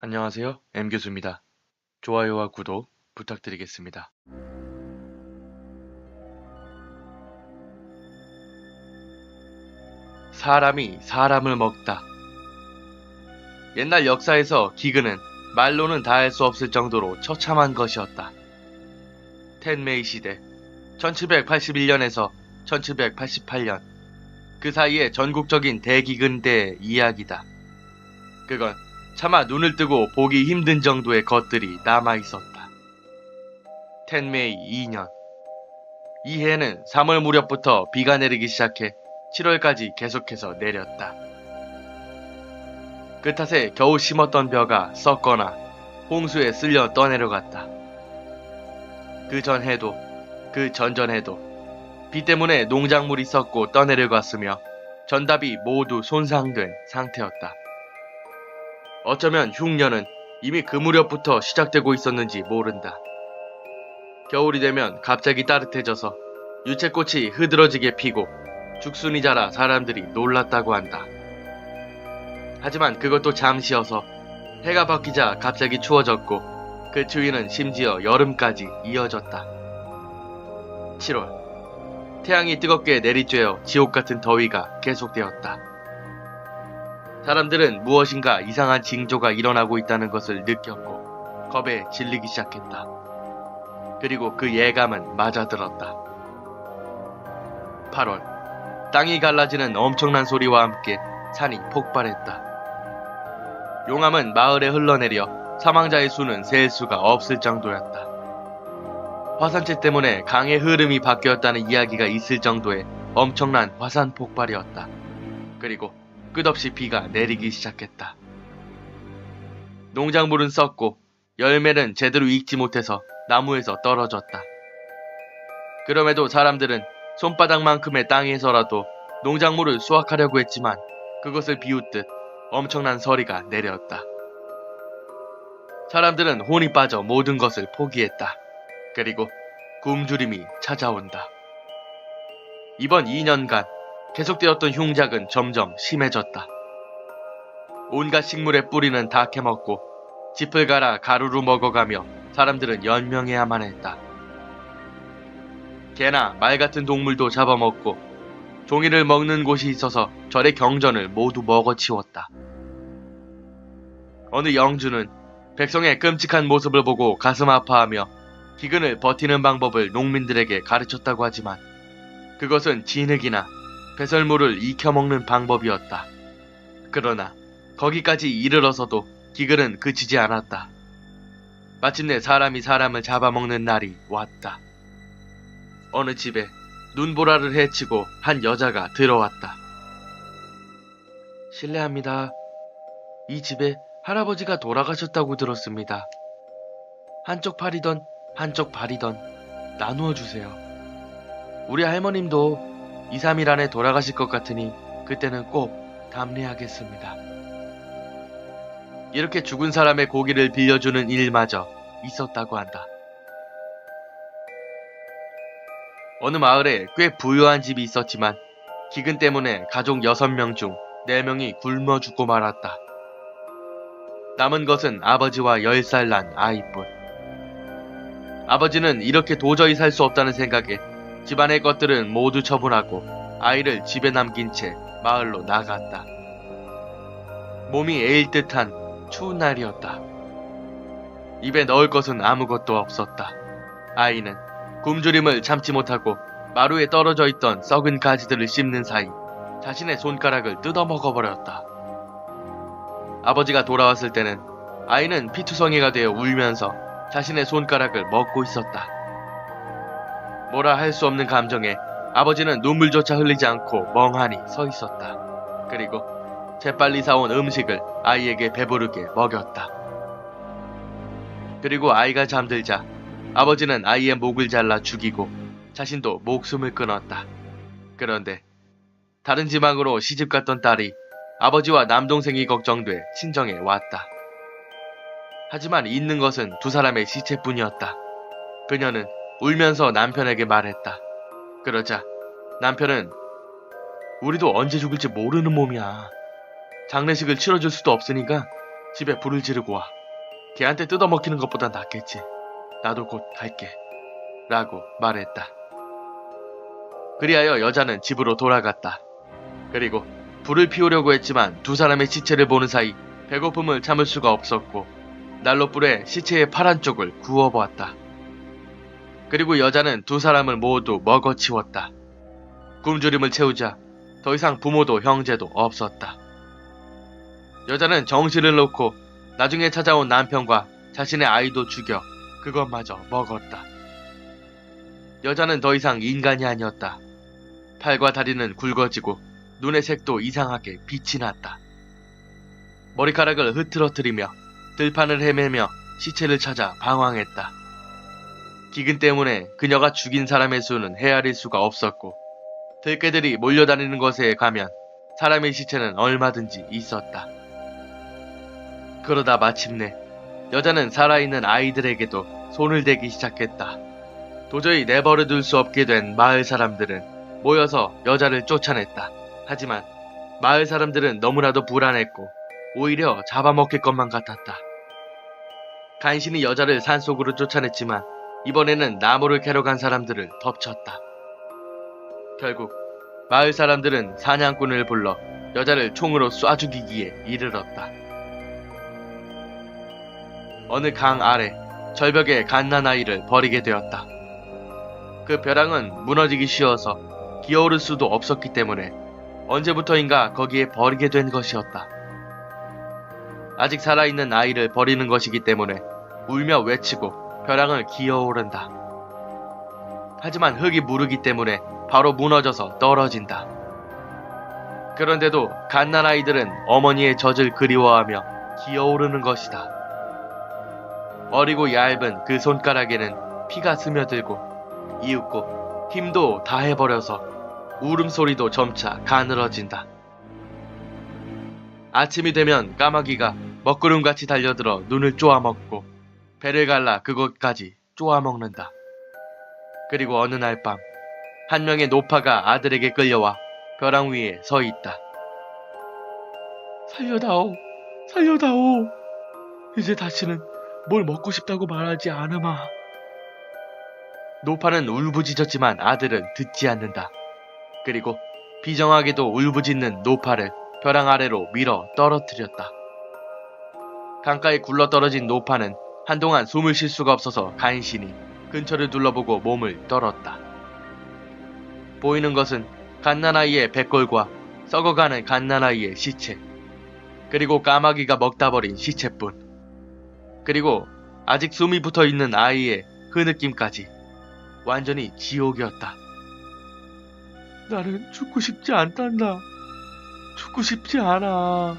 안녕하세요. M교수입니다. 좋아요와 구독 부탁드리겠습니다. 사람이 사람을 먹다. 옛날 역사에서 기근은 말로는 다할 수 없을 정도로 처참한 것이었다. 텐메이 시대 1781년에서 1788년 그 사이의 전국적인 대기근 때 이야기다. 그건 차마 눈을 뜨고 보기 힘든 정도의 것들이 남아있었다. 텐메이 2년 이 해에는 3월 무렵부터 비가 내리기 시작해 7월까지 계속해서 내렸다. 그 탓에 겨우 심었던 벼가 썩거나 홍수에 쓸려 떠내려갔다. 그 전해도 그 전전해도 비 때문에 농작물이 썩고 떠내려갔으며 전답이 모두 손상된 상태였다. 어쩌면 흉년은 이미 그 무렵부터 시작되고 있었는지 모른다. 겨울이 되면 갑자기 따뜻해져서 유채꽃이 흐드러지게 피고 죽순이 자라 사람들이 놀랐다고 한다. 하지만 그것도 잠시여서 해가 바뀌자 갑자기 추워졌고 그 추위는 심지어 여름까지 이어졌다. 7월 태양이 뜨겁게 내리쬐어 지옥같은 더위가 계속되었다. 사람들은 무엇인가 이상한 징조가 일어나고 있다는 것을 느꼈고 겁에 질리기 시작했다. 그리고 그 예감은 맞아들었다. 8월 땅이 갈라지는 엄청난 소리와 함께 산이 폭발했다. 용암은 마을에 흘러내려 사망자의 수는 셀 수가 없을 정도였다. 화산재 때문에 강의 흐름이 바뀌었다는 이야기가 있을 정도의 엄청난 화산 폭발이었다. 그리고 끝없이 비가 내리기 시작했다. 농작물은 썩고 열매는 제대로 익지 못해서 나무에서 떨어졌다. 그럼에도 사람들은 손바닥만큼의 땅에서라도 농작물을 수확하려고 했지만 그것을 비웃듯 엄청난 서리가 내렸다. 사람들은 혼이 빠져 모든 것을 포기했다. 그리고 굶주림이 찾아온다. 이번 2년간 계속되었던 흉작은 점점 심해졌다. 온갖 식물의 뿌리는 다 캐먹고 짚을 갈아 가루로 먹어가며 사람들은 연명해야만 했다. 개나 말 같은 동물도 잡아먹고 종이를 먹는 곳이 있어서 절의 경전을 모두 먹어치웠다. 어느 영주는 백성의 끔찍한 모습을 보고 가슴 아파하며 기근을 버티는 방법을 농민들에게 가르쳤다고 하지만 그것은 진흙이나 배설물을 익혀먹는 방법이었다. 그러나 거기까지 이르러서도 기근은 그치지 않았다. 마침내 사람이 사람을 잡아먹는 날이 왔다. 어느 집에 눈보라를 헤치고 한 여자가 들어왔다. 실례합니다. 이 집에 할아버지가 돌아가셨다고 들었습니다. 한쪽 팔이던 한쪽 발이던 나누어 주세요. 우리 할머님도 2, 3일 안에 돌아가실 것 같으니 그때는 꼭 담례하겠습니다. 이렇게 죽은 사람의 고기를 빌려주는 일마저 있었다고 한다. 어느 마을에 꽤 부유한 집이 있었지만 기근 때문에 가족 6명 중 4명이 굶어 죽고 말았다. 남은 것은 아버지와 10살 난 아이뿐. 아버지는 이렇게 도저히 살 수 없다는 생각에 집안의 것들은 모두 처분하고 아이를 집에 남긴 채 마을로 나갔다. 몸이 에일 듯한 추운 날이었다. 입에 넣을 것은 아무것도 없었다. 아이는 굶주림을 참지 못하고 마루에 떨어져 있던 썩은 가지들을 씹는 사이 자신의 손가락을 뜯어먹어버렸다. 아버지가 돌아왔을 때는 아이는 피투성이가 되어 울면서 자신의 손가락을 먹고 있었다. 뭐라 할 수 없는 감정에 아버지는 눈물조차 흘리지 않고 멍하니 서 있었다. 그리고 재빨리 사온 음식을 아이에게 배부르게 먹였다. 그리고 아이가 잠들자 아버지는 아이의 목을 잘라 죽이고 자신도 목숨을 끊었다. 그런데 다른 지방으로 시집갔던 딸이 아버지와 남동생이 걱정돼 친정에 왔다. 하지만 있는 것은 2사람의 시체뿐이었다. 그녀는 울면서 남편에게 말했다. 그러자 남편은 우리도 언제 죽을지 모르는 몸이야. 장례식을 치러줄 수도 없으니까 집에 불을 지르고 와. 걔한테 뜯어먹히는 것보단 낫겠지. 나도 곧 갈게. 라고 말했다. 그리하여 여자는 집으로 돌아갔다. 그리고 불을 피우려고 했지만 두 사람의 시체를 보는 사이 배고픔을 참을 수가 없었고 난로불에 시체의 파란 쪽을 구워보았다. 그리고 여자는 두 사람을 모두 먹어치웠다. 굶주림을 채우자 더 이상 부모도 형제도 없었다. 여자는 정신을 놓고 나중에 찾아온 남편과 자신의 아이도 죽여 그것마저 먹었다. 여자는 더 이상 인간이 아니었다. 팔과 다리는 굵어지고 눈의 색도 이상하게 빛이 났다. 머리카락을 흐트러뜨리며 들판을 헤매며 시체를 찾아 방황했다. 기근 때문에 그녀가 죽인 사람의 수는 헤아릴 수가 없었고 들개들이 몰려다니는 곳에 가면 사람의 시체는 얼마든지 있었다. 그러다 마침내 여자는 살아있는 아이들에게도 손을 대기 시작했다. 도저히 내버려둘 수 없게 된 마을 사람들은 모여서 여자를 쫓아냈다. 하지만 마을 사람들은 너무나도 불안했고 오히려 잡아먹힐 것만 같았다. 간신히 여자를 산속으로 쫓아냈지만 이번에는 나무를 캐러 간 사람들을 덮쳤다. 결국 마을 사람들은 사냥꾼을 불러 여자를 총으로 쏴 죽이기에 이르렀다. 어느 강 아래 절벽에 갓난아이를 버리게 되었다. 그 벼랑은 무너지기 쉬워서 기어오를 수도 없었기 때문에 언제부터인가 거기에 버리게 된 것이었다. 아직 살아있는 아이를 버리는 것이기 때문에 울며 외치고 벼랑을 기어오른다. 하지만 흙이 무르기 때문에 바로 무너져서 떨어진다. 그런데도 갓난아이들은 어머니의 젖을 그리워하며 기어오르는 것이다. 어리고 얇은 그 손가락에는 피가 스며들고 이윽고 힘도 다해버려서 울음소리도 점차 가늘어진다. 아침이 되면 까마귀가 먹구름같이 달려들어 눈을 쪼아먹고 배를 갈라 그것까지 쪼아먹는다. 그리고 어느 날 밤 한 명의 노파가 아들에게 끌려와 벼랑 위에 서 있다. 살려다오, 살려다오. 이제 다시는 뭘 먹고 싶다고 말하지 않으마. 노파는 울부짖었지만 아들은 듣지 않는다. 그리고 비정하게도 울부짖는 노파를 벼랑 아래로 밀어 떨어뜨렸다. 강가에 굴러떨어진 노파는 한동안 숨을 쉴 수가 없어서 간신히 근처를 둘러보고 몸을 떨었다. 보이는 것은 갓난아이의 백골과 썩어가는 갓난아이의 시체, 그리고 까마귀가 먹다 버린 시체뿐, 그리고 아직 숨이 붙어있는 아이의 흐느낌까지 완전히 지옥이었다. 나는 죽고 싶지 않단다. 죽고 싶지 않아.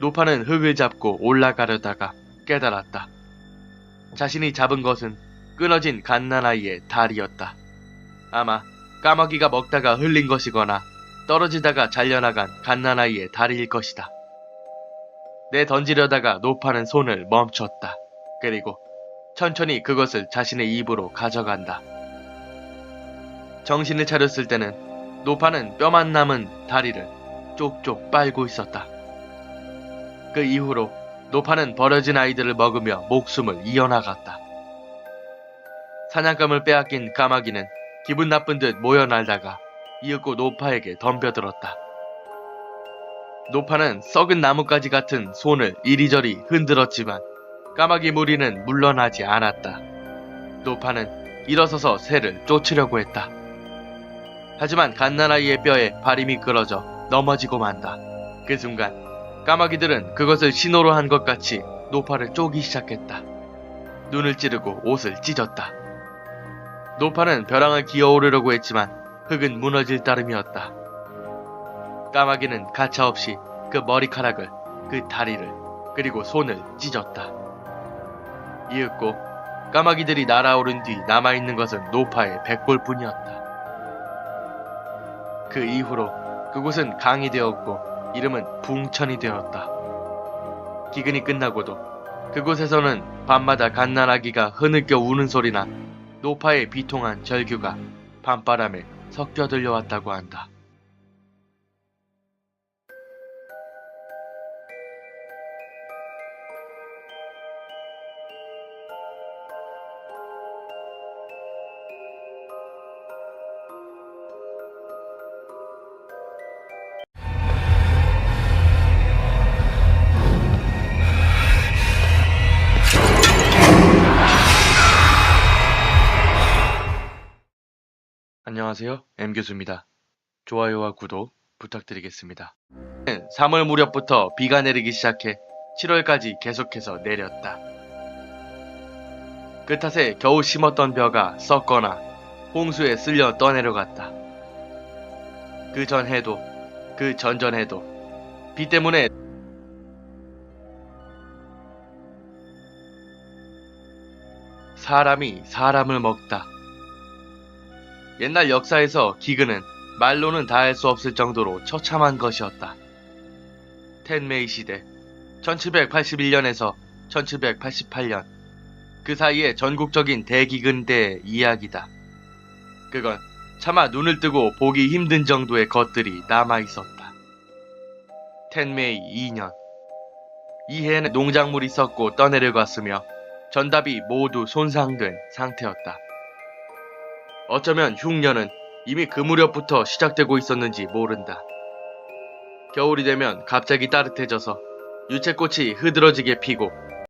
노파는 흙을 잡고 올라가려다가 깨달았다. 자신이 잡은 것은 끊어진 갓난아이의 다리였다. 아마 까마귀가 먹다가 흘린 것이거나 떨어지다가 잘려나간 갓난아이의 다리일 것이다. 내던지려다가 노파는 손을 멈췄다. 그리고 천천히 그것을 자신의 입으로 가져간다. 정신을 차렸을 때는 노파는 뼈만 남은 다리를 쪽쪽 빨고 있었다. 그 이후로 노파는 버려진 아이들을 먹으며 목숨을 이어나갔다. 사냥감을 빼앗긴 까마귀는 기분 나쁜 듯 모여 날다가 이윽고 노파에게 덤벼들었다. 노파는 썩은 나뭇가지 같은 손을 이리저리 흔들었지만 까마귀 무리는 물러나지 않았다. 노파는 일어서서 새를 쫓으려고 했다. 하지만 갓난아이의 뼈에 발이 미끄러져 넘어지고 만다. 그 순간 까마귀들은 그것을 신호로 한 것 같이 노파를 쪼기 시작했다. 눈을 찌르고 옷을 찢었다. 노파는 벼랑을 기어오르려고 했지만 흙은 무너질 따름이었다. 까마귀는 가차없이 그 머리카락을, 그 다리를, 그리고 손을 찢었다. 이윽고 까마귀들이 날아오른 뒤 남아있는 것은 노파의 백골뿐이었다. 그 이후로 그곳은 강이 되었고 이름은 붕천이 되었다. 기근이 끝나고도 그곳에서는 밤마다 갓난아기가 흐느껴 우는 소리나 노파의 비통한 절규가 밤바람에 섞여 들려왔다고 한다. 안녕하세요. M교수입니다. 좋아요와 구독 부탁드리겠습니다. 3월 무렵부터 비가 내리기 시작해 7월까지 계속해서 내렸다. 그 탓에 겨우 심었던 벼가 썩거나 홍수에 쓸려 떠내려갔다. 그 전해도, 그 전전해도 비 때문에 사람이 사람을 먹다. 옛날 역사에서 기근은 말로는 다할 수 없을 정도로 처참한 것이었다. 텐메이 시대 1781년에서 1788년 그 사이의 전국적인 대기근 때의 이야기다. 그건 차마 눈을 뜨고 보기 힘든 정도의 것들이 남아있었다. 텐메이 2년 이 해에는 농작물이 썩고 떠내려갔으며 전답이 모두 손상된 상태였다. 어쩌면 흉년은 이미 그 무렵부터 시작되고 있었는지 모른다. 겨울이 되면 갑자기 따뜻해져서 유채꽃이 흐드러지게 피고